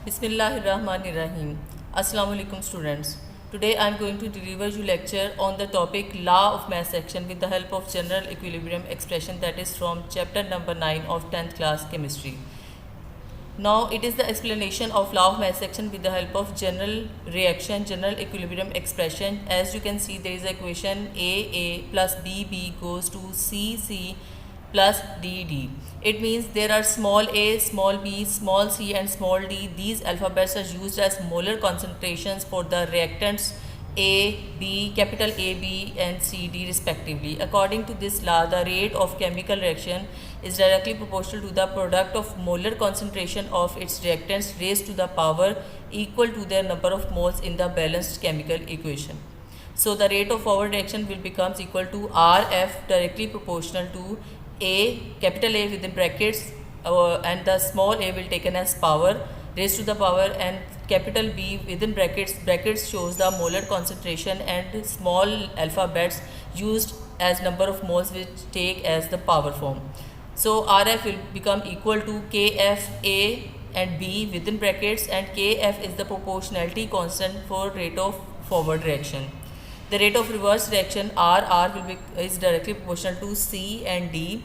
Bismillahirrahmanirrahim. Assalamu alaikum students. Today I am going to deliver you lecture on the topic law of mass action with the help of general equilibrium expression, that is from chapter number 9 of 10th class chemistry. Now it is the explanation of law of mass action with the help of general reaction, general equilibrium expression. As you can see, there is equation A plus B goes to C plus D. It means there are small a, small b, small c and small d. These alphabets are used as molar concentrations for the reactants A, B, capital A, B and C, D respectively. According to this law, the rate of chemical reaction is directly proportional to the product of molar concentration of its reactants raised to the power equal to their number of moles in the balanced chemical equation. So the rate of forward reaction will becomes equal to Rf directly proportional to A, capital A within brackets and the small a will taken as power raised to the power, and capital B within brackets shows the molar concentration, and small alphabets used as number of moles which take as the power form. So Rf will become equal to Kf A and B within brackets, and Kf is the proportionality constant for rate of forward reaction. The rate of reverse reaction RR is directly proportional to C and D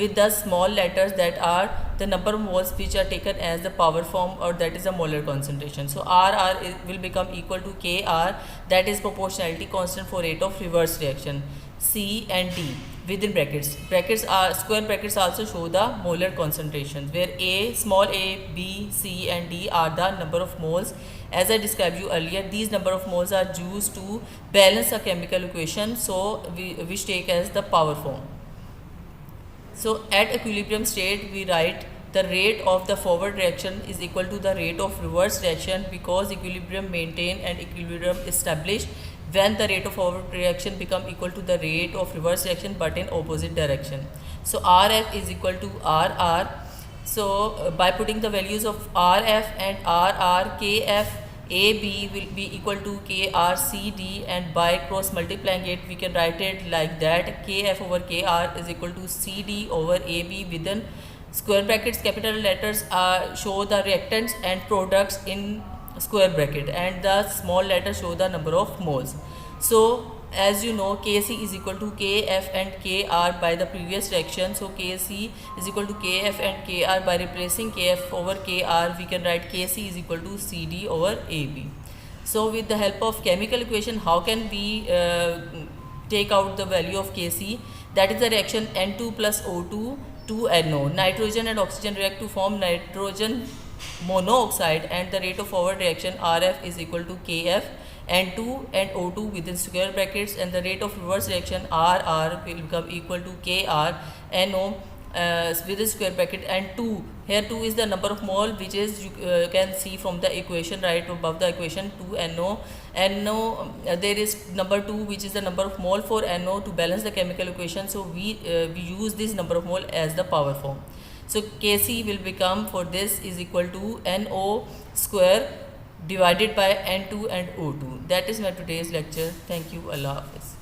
with the small letters that are the number of moles which are taken as the power form, or that is a molar concentration. So RR will become equal to KR, that is proportionality constant for rate of reverse reaction. C and D within brackets are square brackets also show the molar concentrations, where A, small a, B, C and D are the number of moles. As I described you earlier, these number of moles are used to balance a chemical equation, so which take as the power form. So at equilibrium state, we write the rate of the forward reaction is equal to the rate of reverse reaction, because equilibrium maintained and equilibrium established when the rate of forward reaction become equal to the rate of reverse reaction but in opposite direction. So Rf is equal to Rr. So by putting the values of Rf and Rr, Kf AB will be equal to KRCD, and by cross multiplying it we can write it like that: Kf over Kr is equal to CD over AB within square brackets. Capital letters show the reactants and products in square bracket, and the small letters show the number of moles. So as you know, Kc is equal to Kf and Kr by the previous reaction. So Kc is equal to Kf and Kr. By replacing Kf over Kr, we can write Kc is equal to Cd over AB. So with the help of chemical equation, how can we take out the value of Kc? That is the reaction N2 plus O2 to NO. Nitrogen and oxygen react to form nitrogen monoxide, and the rate of forward reaction Rf is equal to Kf N2 and O2 within square brackets, and the rate of reverse reaction RR will become equal to Kr NO within square bracket, and 2, here 2 is the number of mole which is you can see from the equation right above the equation 2NO. There is number 2 which is the number of mole for NO to balance the chemical equation, so we use this number of mole as the power form. So Kc will become for this is equal to NO square divided by N2 and O2. That is my today's lecture. Thank you. Allah Hafiz.